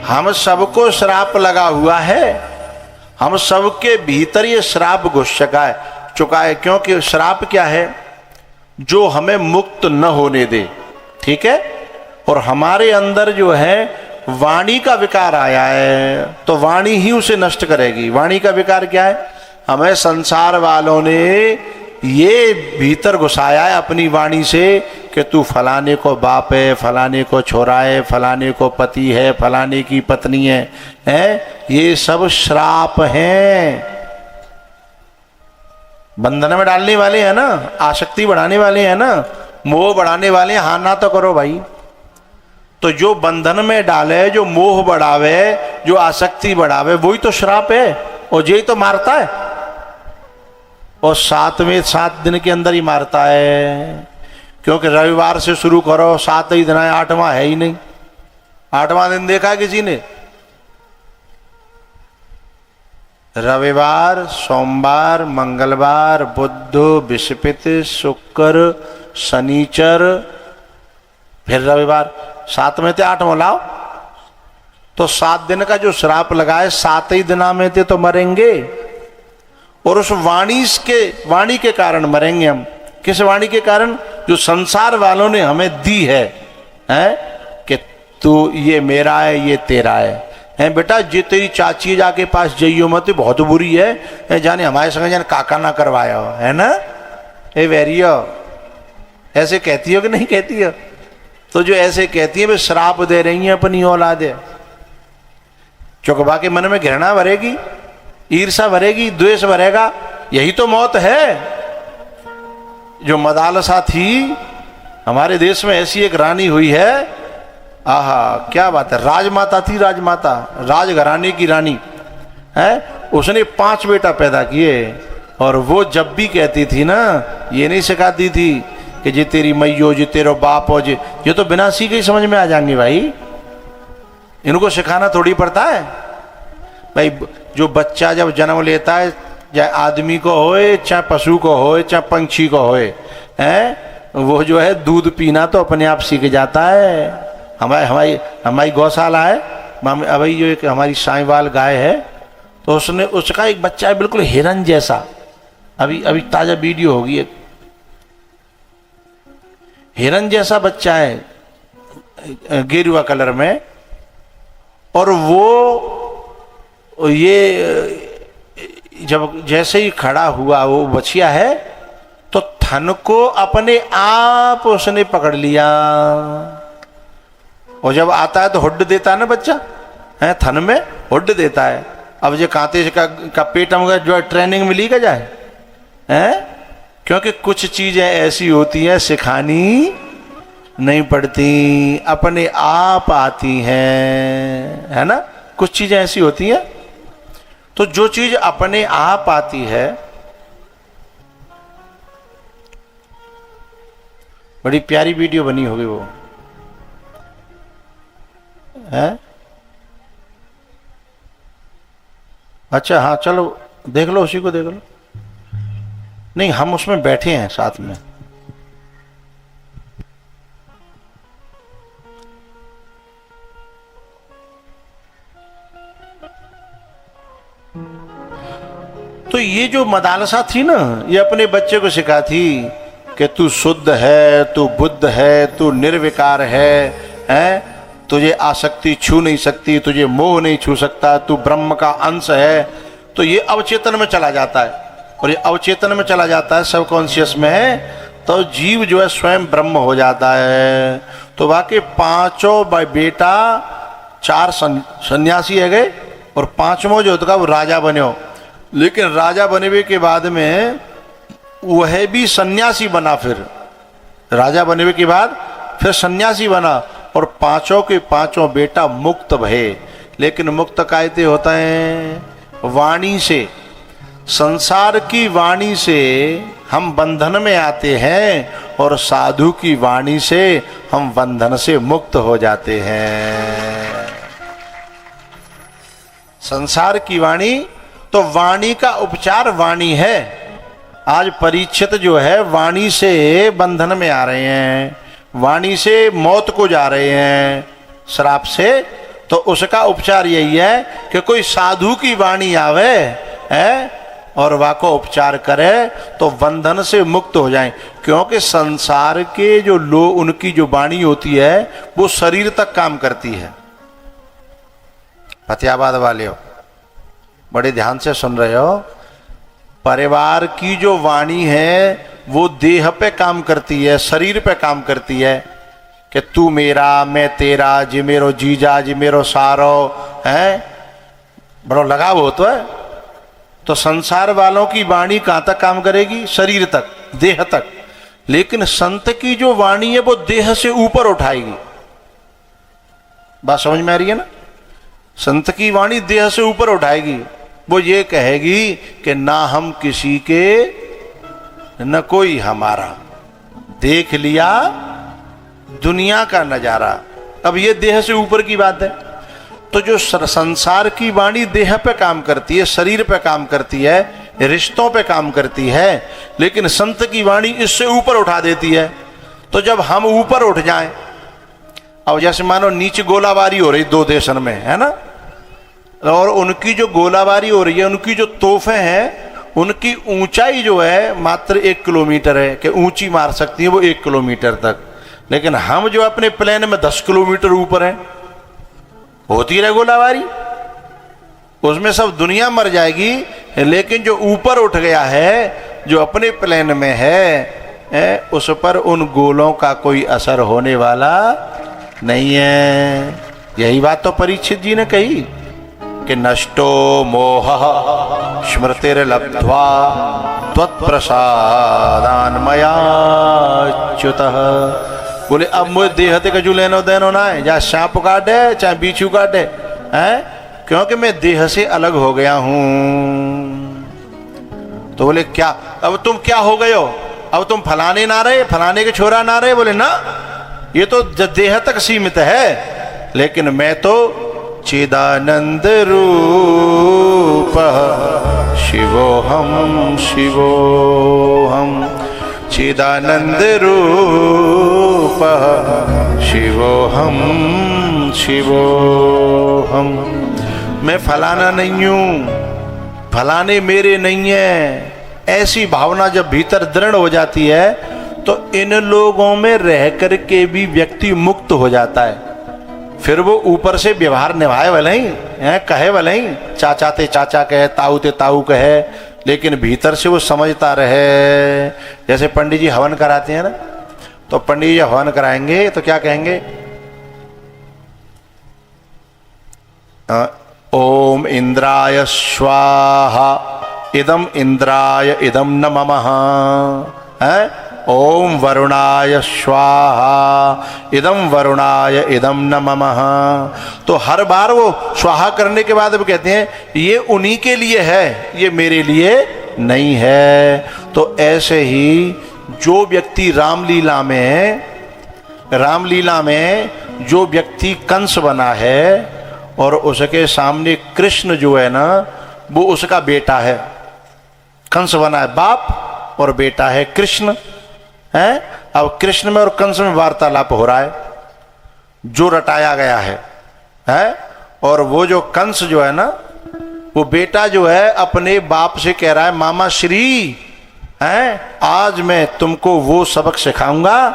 हम सबको श्राप लगा हुआ है, हम सबके भीतर ये श्राप घुस चुका है। क्योंकि श्राप क्या है? जो हमें मुक्त न होने दे, ठीक है। और हमारे अंदर जो है वाणी का विकार आया है, तो वाणी ही उसे नष्ट करेगी। वाणी का विकार क्या है? हमें संसार वालों ने ये भीतर घुसाया है अपनी वाणी से कि तू फलाने को बाप है, फलाने को छोरा है, फलाने को पति है, फलाने की पत्नी है, ये सब श्राप हैं। बंधन में डालने वाले हैं ना, आसक्ति बढ़ाने वाले हैं ना, मोह बढ़ाने वाले हैं। हाँ ना तो करो भाई। तो जो बंधन में डाले, जो मोह बढ़ावे, जो आसक्ति बढ़ावे, वही तो श्राप है और यही तो मारता है। और 7 दिन के अंदर ही मारता है। क्योंकि रविवार से शुरू करो, 7 ही दिन है, 8वां है ही नहीं। 8वां दिन देखा किसी ने? रविवार, सोमवार, मंगलवार, बुध, बृहस्पति, शुक्र, शनिचर, फिर रविवार, 7 में थे 8वां लाओ। तो 7 दिन का जो श्राप लगा है, 7 ही दिना में थे तो मरेंगे। और उस वाणी के कारण मरेंगे हम। किस वाणी के कारण? जो संसार वालों ने हमें दी है, कि तू ये मेरा है, ये तेरा है बेटा। जे तेरी चाची जाके पास जाइयो मत, बहुत बुरी है, जाने हमारे संग जाने काका ना करवाया हो, है ना, ए वेरियो, ऐसे कहती हो कि नहीं कहती हो? तो जो ऐसे कहती है वे श्राप दे रही हैं अपनी औलादे। चुकबा के मन में घृणा भरेगी, ईर्षा भरेगी, द्वेष भरेगा, यही तो मौत है। जो मदालसा थी हमारे देश में, ऐसी एक रानी हुई है, आहा क्या बात है। राजमाता थी, राजमाता, राजघराने की रानी है। उसने 5 बेटा पैदा किए। और वो जब भी कहती थी ना, ये नहीं सिखाती थी कि जे तेरी मैयो, जे तेरो बाप हो, ये तो बिना सीखे ही समझ में आ जाएंगे भाई। इनको सिखाना थोड़ी पड़ता है भाई। जो बच्चा जब जन्म लेता है, चाहे आदमी को होए, चाहे पशु को होए, चाहे पंछी को होए, वो जो है दूध पीना तो अपने आप सीख जाता है। हमारी गौशाला है अभी, जो एक हमारी साईवाल गाय है, तो उसका एक बच्चा है बिल्कुल हिरन जैसा। अभी ताजा वीडियो होगी, एक हिरन जैसा बच्चा है, गेरुआ कलर में। और वो ये जब जैसे ही खड़ा हुआ वो बछिया है, तो थन को अपने आप उसने पकड़ लिया। और जब आता है तो हुड देता है ना बच्चा, है थन में हुड देता है। अब जो कांते का पेट हमको जो ट्रेनिंग मिली का जाए, है क्योंकि कुछ चीजें ऐसी होती हैं सिखानी नहीं पड़ती, अपने आप आती हैं, है ना। कुछ चीजें ऐसी होती हैं, तो जो चीज अपने आप आती है, बड़ी प्यारी वीडियो बनी होगी वो, है। अच्छा हाँ चलो देख लो, उसी को देख लो। नहीं हम उसमें बैठे हैं साथ में। तो ये जो मदालसा थी ना, ये अपने बच्चे को सिखा थी कि तू शुद्ध है, तू बुद्ध है, तू निर्विकार है, तुझे आसक्ति छू नहीं सकती, तुझे मोह नहीं छू सकता, तू ब्रह्म का अंश है। तो ये अवचेतन में चला जाता है, और ये अवचेतन में चला जाता है, सबकॉन्शियस में है, तो जीव जो है स्वयं ब्रह्म हो जाता है। तो बाकी 5 बेटा, 4 सन्यासी है गए, और 5वां जो होता वो राजा बने हो। लेकिन राजा बने के बाद में वह भी सन्यासी बना, फिर राजा बने के बाद फिर सन्यासी बना, और 5 के 5 बेटा मुक्त भये। लेकिन मुक्त कायते होता है वाणी से, संसार की वाणी से हम बंधन में आते हैं, और साधु की वाणी से हम बंधन से मुक्त हो जाते हैं। संसार की वाणी, तो वाणी का उपचार वाणी है। आज परीक्षित जो है वाणी से बंधन में आ रहे हैं, वाणी से मौत को जा रहे हैं, श्राप से, तो उसका उपचार यही है कि कोई साधु की वाणी आवे है और वाको उपचार करे तो बंधन से मुक्त हो जाएं। क्योंकि संसार के जो लोग, उनकी जो वाणी होती है वो शरीर तक काम करती है। फतेहाबाद वाले हो, बड़े ध्यान से सुन रहे हो। परिवार की जो वाणी है वो देह पे काम करती है, शरीर पे काम करती है कि तू मेरा मैं तेरा, जी मेरो जीजा, जी मेरो सारो है, बड़ो लगाव हो तो है। तो संसार वालों की वाणी कहां तक काम करेगी? शरीर तक, देह तक। लेकिन संत की जो वाणी है वो देह से ऊपर उठाएगी। बात समझ में आ रही है ना? संत की वाणी देह से ऊपर उठाएगी। वो ये कहेगी कि ना हम किसी के न कोई हमारा, देख लिया दुनिया का नजारा। अब ये देह से ऊपर की बात है। तो जो संसार की वाणी देह पे काम करती है, शरीर पे काम करती है, रिश्तों पे काम करती है, लेकिन संत की वाणी इससे ऊपर उठा देती है। तो जब हम ऊपर उठ जाएं, अब जैसे मानो नीचे गोलाबारी हो रही दो देशन में, है ना, और उनकी जो गोलाबारी हो रही है, उनकी जो तोफे हैं, उनकी ऊंचाई जो है मात्र 1 किलोमीटर है कि ऊंची मार सकती है वो 1 किलोमीटर तक। लेकिन हम जो अपने प्लेन में 10 किलोमीटर ऊपर हैं, होती रहे गोलाबारी, उसमें सब दुनिया मर जाएगी। लेकिन जो ऊपर उठ गया है, जो अपने प्लेन में है, उस पर उन गोलों का कोई असर होने वाला नहीं है। यही बात तो परीक्षित जी ने कही कि नष्टो मोह स्मृतिर्लब्ध्वा त्वत्प्रसादान्मयाच्युतः। बोले अब मुझे देहते का जो लेनो देनो ना है, चाहे सांप काटे चाहे बिच्छू काटे, हैं, क्योंकि मैं देह से अलग हो गया हूं। तो बोले क्या, अब तुम क्या हो गए हो? अब तुम फलाने ना रहे, फलाने के छोरा ना रहे? बोले ना, ये तो देह तक सीमित है, लेकिन मैं तो चिदानंद रूप शिवोहम शिवोहम, चिदानंद रूप शिवोहम शिवोहम। मैं फलाना नहीं हूं, फलाने मेरे नहीं है। ऐसी भावना जब भीतर दृढ़ हो जाती है तो इन लोगों में रह करके भी व्यक्ति मुक्त हो जाता है। फिर वो ऊपर से व्यवहार निभाए वाले ही है, कहे वाले ही, चाचा ते चाचा कहे, ताऊ ते ताऊ कहे, लेकिन भीतर से वो समझता रहे। जैसे पंडित जी हवन कराते हैं ना, तो पंडित जी हवन कराएंगे तो क्या कहेंगे? ओम इंद्राय स्वाहा इदम इंद्राय इदम न ममः, है, ओम वरुणाय स्वाहा इदम वरुणाय इदम न ममः। तो हर बार वो स्वाहा करने के बाद वो कहते हैं ये उन्हीं के लिए है, ये मेरे लिए नहीं है। तो ऐसे ही जो व्यक्ति रामलीला में जो व्यक्ति कंस बना है और उसके सामने कृष्ण जो है ना वो उसका बेटा है। कंस बना है बाप और बेटा है कृष्ण, है। अब कृष्ण में और कंस में वार्तालाप हो रहा है, जो रटाया गया है। और वो जो कंस जो है ना, वो बेटा जो है अपने बाप से कह रहा है, मामा श्री, आज मैं तुमको वो सबक सिखाऊंगा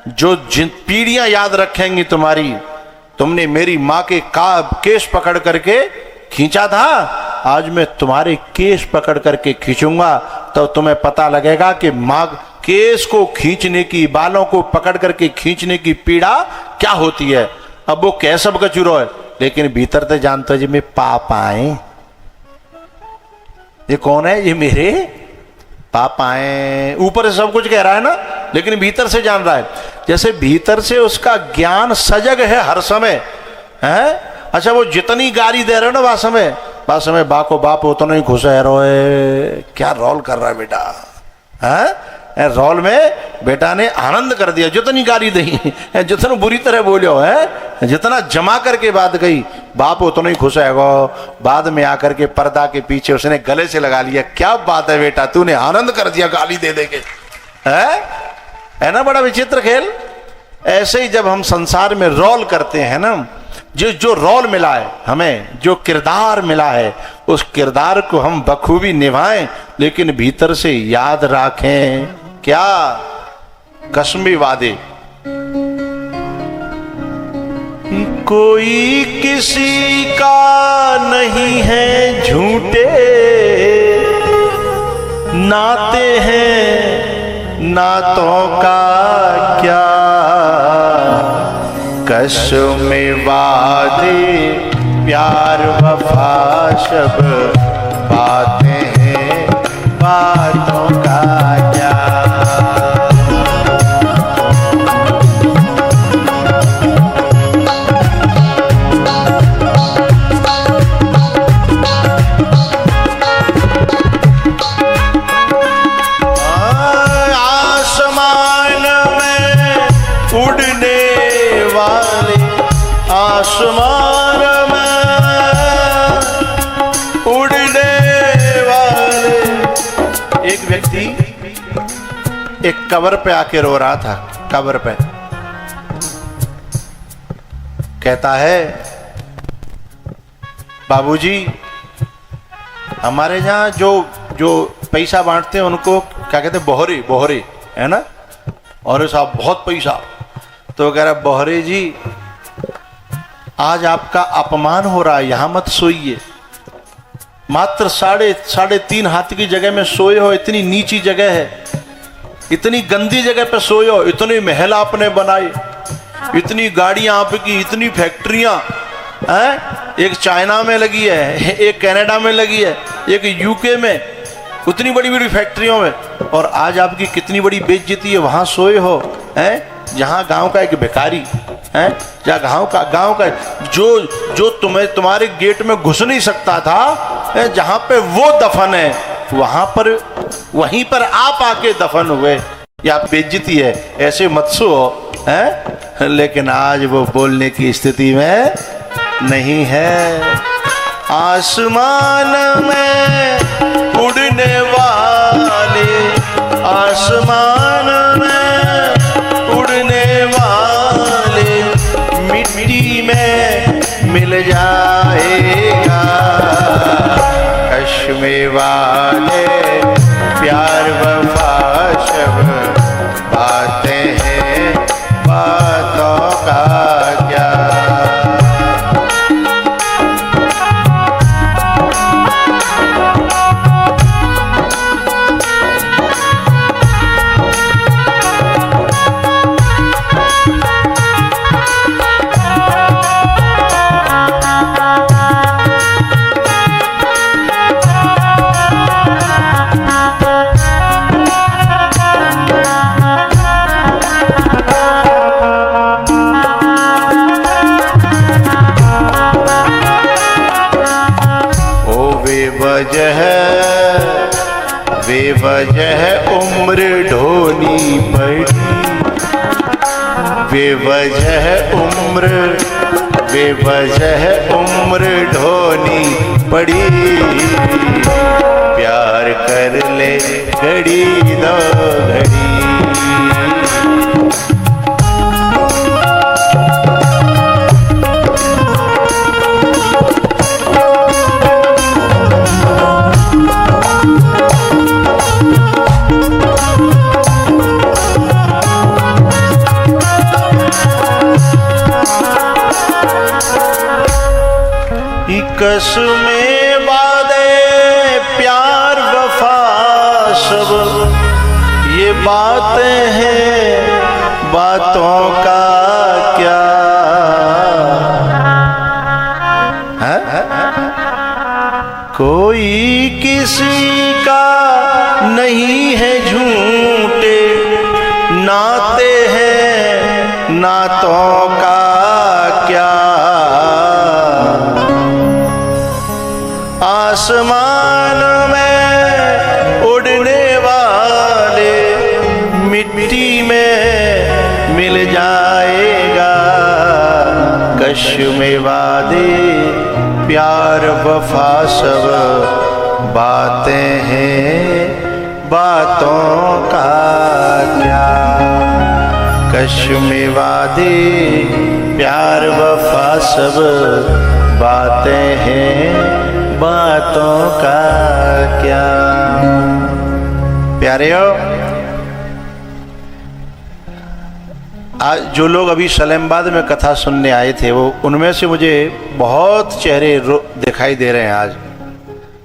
जो जिन पीढ़ियां याद रखेंगी तुम्हारी। तुमने मेरी माँ के केस पकड़ करके खींचा था, आज मैं तुम्हारे केस पकड़ करके खींचूंगा, तो तुम्हें पता लगेगा कि माँ केस को खींचने की, बालों को पकड़ करके खींचने की पीड़ा क्या होती है। अब वो कह सब का चुरो है, लेकिन भीतर तो जानते हो जी मैं पापा है, ये कौन है, ये मेरे पापा है। ऊपर से सब कुछ कह रहा है ना, लेकिन भीतर से जान रहा है। जैसे भीतर से उसका ज्ञान सजग है हर समय, है। अच्छा वो जितनी गाली दे रहे हो ना बा समय बा को बाप हो तो नहीं खुश है, रोए क्या रोल कर रहा है बेटा, है। रोल में बेटा ने आनंद कर दिया, जितनी गाली दी, जितना बुरी तरह बोलो है, जितना जमा करके बात कही, बाप हो तो नहीं खुश है। बाद में आकर के पर्दा के पीछे उसने गले से लगा लिया, क्या बात है बेटा, तूने आनंद कर दिया गाली दे दे के, है ना। बड़ा विचित्र खेल। ऐसे ही जब हम संसार में रोल करते हैं ना, जो रोल मिला है हमें, जो किरदार मिला है, उस किरदार को हम बखूबी निभाएं, लेकिन भीतर से याद रखें क्या? कसमी वादे। कोई किसी का नहीं है झूठे, नाते हैं नातों का क्या? कसम वादे प्यार वफा सब बातें हैं, बातों का क्या? आसमान में उड़ने वाले। एक व्यक्ति एक कब्र पे आके रो रहा था, कब्र पे कहता है, बाबूजी हमारे यहाँ जो पैसा बांटते हैं उनको क्या कहते हैं? बोहरे, बोहरे है ना। और साहब बहुत पैसा। तो कह रहा, बोहरे जी आज आपका अपमान हो रहा है, यहां मत सोइए। मात्र साढ़े 3 हाथ की जगह में सोए हो, इतनी नीची जगह है, इतनी गंदी जगह पे सोए हो, इतने महल आपने बनाए, इतनी गाड़ियां आपकी, इतनी फैक्ट्रियां हैं, एक चाइना में लगी है, एक कनाडा में लगी है, एक यूके में, उतनी बड़ी बड़ी फैक्ट्रियों में, और आज आपकी कितनी बड़ी बेइज्जती है, वहां सोए हो हैं, जहां गांव का एक भिखारी है, या गांव का जो तुम्हारे गेट में घुस नहीं सकता था, जहां पे वो दफन है, वहीं पर आप आके दफन हुए, या बेइज्जती है, ऐसे मत सो है। लेकिन आज वो बोलने की स्थिति में नहीं है। आसमान में उड़ने वाले, आसमान में उड़ने वाले, मिट्टी में मिल जाएगा। कश्मे वाले प्यार वफा सब बातें हैं, बातों का क्या? बेवजह उम्र ढोनी पड़ी, बेवजह उम्र ढोनी पड़ी। प्यार कर ले घड़ी दो घड़ी। कसमें वादे प्यार वफा सब ये बातें हैं, बातों का क्या? कोई किसी का नहीं है झूठे, नाते हैं नातों का क्या? आसमान में उड़ने वाले, मिट्टी में मिल जाएगा। कश्मे वादे प्यार वफा सब बातें हैं, बातों का क्या? कछु में वादे प्यार वफा सब बातें हैं, बातों का क्या। प्यारेओ, आज जो लोग अभी सलेमबाद में कथा सुनने आए थे, वो उनमें से मुझे बहुत चेहरे दिखाई दे रहे हैं आज।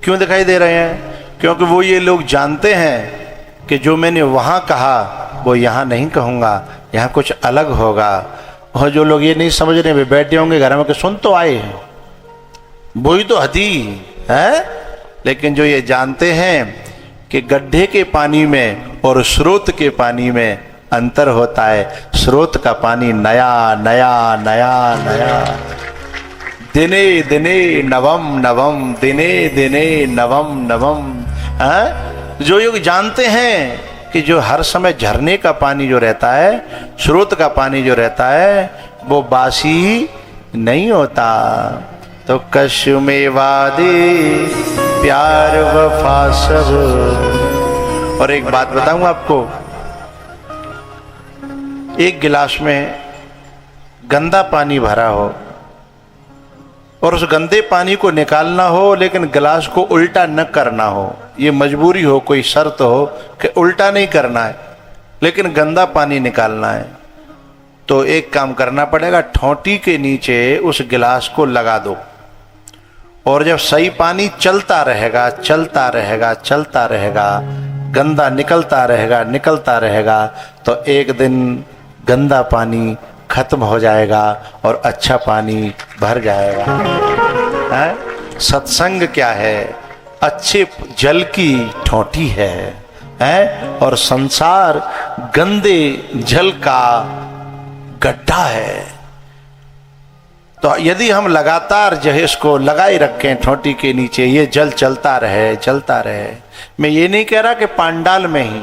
क्यों दिखाई दे रहे हैं? क्योंकि वो ये लोग जानते हैं कि जो मैंने वहाँ कहा वो यहाँ नहीं कहूँगा, यहाँ कुछ अलग होगा। और जो लोग ये नहीं समझ रहे, वे बैठे होंगे घर में कि सुन तो आए हैं, वही तो हदी है। लेकिन जो ये जानते हैं कि गड्ढे के पानी में और स्रोत के पानी में अंतर होता है, स्रोत का पानी नया नया नया नया, दिने दिने नवम नवम, दिने दिने नवम नवम। जो लोग जानते हैं कि जो हर समय झरने का पानी जो रहता है, स्रोत का पानी जो रहता है, वो बासी नहीं होता। तो कछु में वादे प्यार वफा सब। और एक बात बताऊं आपको, एक गिलास में गंदा पानी भरा हो और उस गंदे पानी को निकालना हो, लेकिन गिलास को उल्टा न करना हो, ये मजबूरी हो, कोई शर्त हो कि उल्टा नहीं करना है लेकिन गंदा पानी निकालना है, तो एक काम करना पड़ेगा, ठोंटी के नीचे उस गिलास को लगा दो और जब सही पानी चलता रहेगा चलता रहेगा चलता रहेगा, गंदा निकलता रहेगा निकलता रहेगा, तो एक दिन गंदा पानी खत्म हो जाएगा और अच्छा पानी भर जाएगा। है? सत्संग क्या है? अच्छे जल की ठोंटी है और संसार गंदे जल का गड्ढा है। तो यदि हम लगातार जो है इसको लगाए रखें ठोंटी के नीचे, ये जल चलता रहे चलता रहे। मैं ये नहीं कह रहा कि पांडाल में ही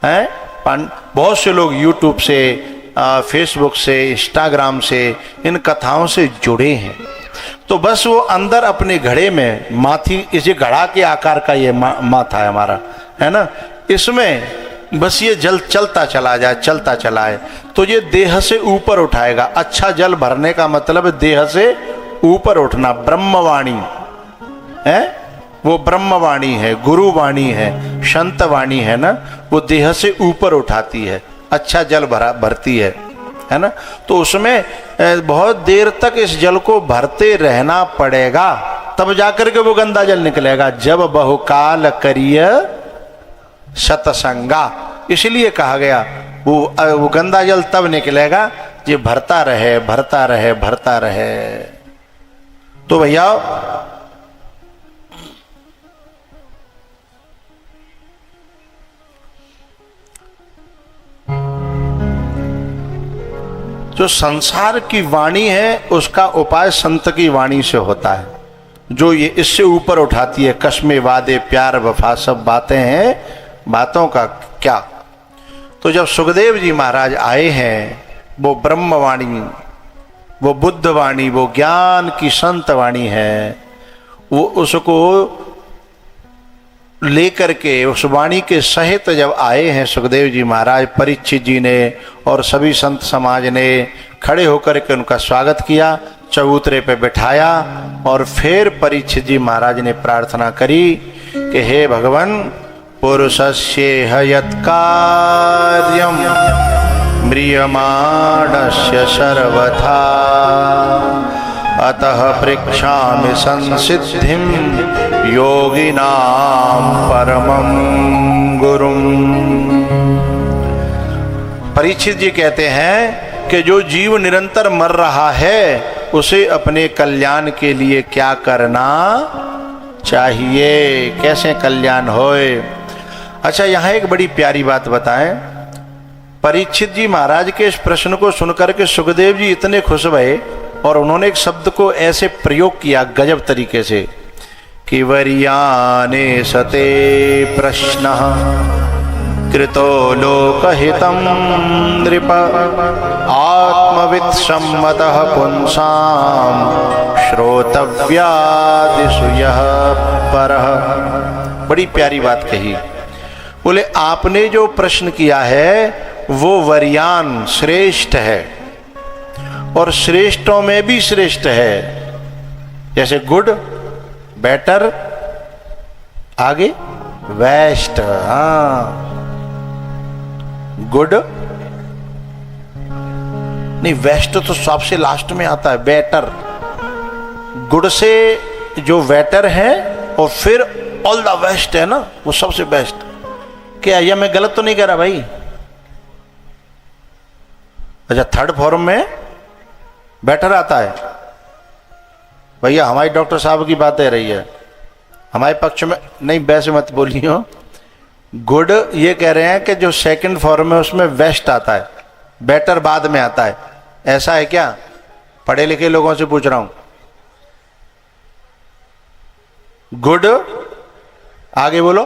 है, बहुत से लोग यूट्यूब से, फेसबुक से, इंस्टाग्राम से इन कथाओं से जुड़े हैं, तो बस वो अंदर अपने घड़े में माथी, इसे घड़ा के आकार का ये माथा है हमारा, है ना, इसमें बस ये जल चलता चला जाए चलता चलाए, तो ये देह से ऊपर उठाएगा। अच्छा जल भरने का मतलब देह से ऊपर उठना। ब्रह्मवाणी है, वो ब्रह्मवाणी है, गुरुवाणी है, संतवाणी है ना, वो देह से ऊपर उठाती है, अच्छा जल भरती है ना। तो उसमें बहुत देर तक इस जल को भरते रहना पड़ेगा, तब जाकर के वो गंदा जल निकलेगा। जब बहुकाल करिय सतसंगा, इसलिए कहा गया वो गंदा जल तब निकलेगा ये भरता रहे भरता रहे भरता रहे। तो भैया जो संसार की वाणी है उसका उपाय संत की वाणी से होता है, जो ये इससे ऊपर उठाती है। कस्मे वादे प्यार वफा सब बातें हैं, बातों का क्या। तो जब सुखदेव जी महाराज आए हैं, वो ब्रह्मवाणी, वो बुद्धवाणी, वो ज्ञान की संत वाणी है, वो उसको लेकर के उस वाणी के सहित जब आए हैं सुखदेव जी महाराज, परीक्षित जी ने और सभी संत समाज ने खड़े होकर के उनका स्वागत किया, चबूतरे पे बिठाया और फिर परीक्षित जी महाराज ने प्रार्थना करी कि हे भगवान, पुरुषस्य यत् कार्यं म्रियमाणस्य सर्वथा अतः पृच्छामि संसिद्धिं योगिनां परमं गुरुं। परीक्षित जी कहते हैं कि जो जीव निरंतर मर रहा है उसे अपने कल्याण के लिए क्या करना चाहिए, कैसे कल्याण होए। अच्छा, यहाँ एक बड़ी प्यारी बात बताएं। परीक्षित जी महाराज के इस प्रश्न को सुनकर के सुखदेव जी इतने खुश भये और उन्होंने एक शब्द को ऐसे प्रयोग किया गजब तरीके से कि वर्याने सते प्रश्न कृतो लोकहितं नृप आत्मवित् सम्मतः पुंसां श्रोतव्यादिषु यः परः। बड़ी प्यारी बात कही। बोले आपने जो प्रश्न किया है वो वरियान श्रेष्ठ है, और श्रेष्ठों में भी श्रेष्ठ है। जैसे गुड, बेटर, आगे बेस्ट। हाँ, गुड नहीं, वेस्ट तो सबसे लास्ट में आता है, बेटर। गुड से जो बेटर है और फिर ऑल द बेस्ट है ना, वो सबसे बेस्ट। क्या यह मैं गलत तो नहीं कह रहा भाई? अच्छा, थर्ड फॉर्म में बेटर आता है। भैया हमारी डॉक्टर साहब की बात है रही है, हमारे पक्ष में नहीं, वैसे मत बोलियो। गुड ये कह रहे हैं कि जो सेकंड फॉर्म है उसमें बेस्ट आता है, बेटर बाद में आता है। ऐसा है क्या? पढ़े लिखे लोगों से पूछ रहा हूं। गुड, आगे बोलो।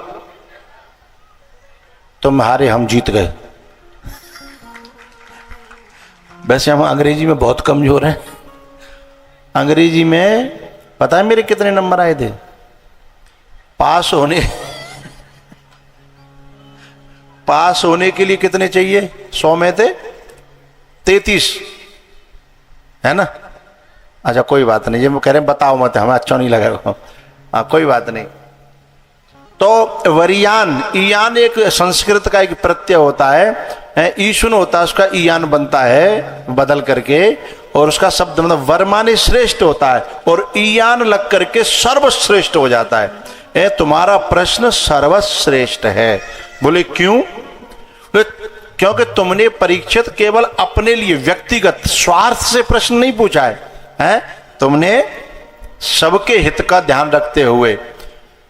तुम हारे, हम जीत गए। वैसे हम अंग्रेजी में बहुत कमजोर हैं। अंग्रेजी में पता है मेरे कितने नंबर आए थे? पास होने के लिए कितने चाहिए? 100 में थे 33, है ना? अच्छा कोई बात नहीं, ये वो कह रहे हैं बताओ मत, हमें अच्छा नहीं लगा। हाँ कोई बात नहीं। तो वरियान, ईयान एक संस्कृत का एक प्रत्यय होता है, ईशुन होता है, उसका ईयान बनता है बदल करके, और उसका शब्द मतलब वर्माने श्रेष्ठ होता है, और ईयान लग करके सर्वश्रेष्ठ हो जाता है। तुम्हारा प्रश्न सर्वश्रेष्ठ है। बोले क्यों? क्योंकि तुमने परीक्षित केवल अपने लिए व्यक्तिगत स्वार्थ से प्रश्न नहीं पूछा है, तुमने सबके हित का ध्यान रखते हुए।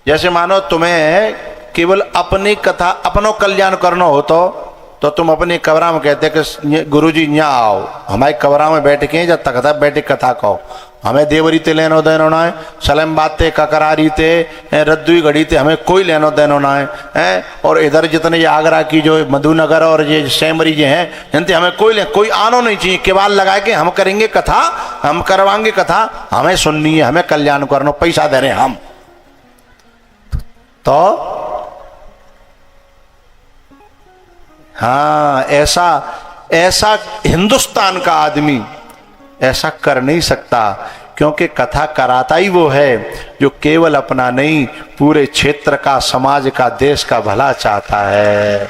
जैसे मानो तुम्हें केवल अपनी कथा, अपनो कल्याण करना हो तो तुम अपनी कबरा में कहते कि गुरुजी यहाँ आओ, हमारी कबरा में बैठ के जब तक था बैठ कथा कहो, हमें देवरी ते लेनो देनो ना है, सलम बातें ककरारी ते रद्दुई घड़ी ते हमें कोई लेनो देनो ना है। और इधर जितने ये आगरा की जो मधुनगर और ये सेमरी जे हैं, जनते हमें कोई आनो नहीं चाहिए। केवाल लगा के हम करेंगे कथा, हम करवाएंगे कथा, हमें सुननी है, हमें कल्याण करना, पैसा दे रहे हैं हम। तो हाँ, ऐसा हिंदुस्तान का आदमी ऐसा कर नहीं सकता, क्योंकि कथा कराता ही वो है जो केवल अपना नहीं, पूरे क्षेत्र का, समाज का, देश का भला चाहता है।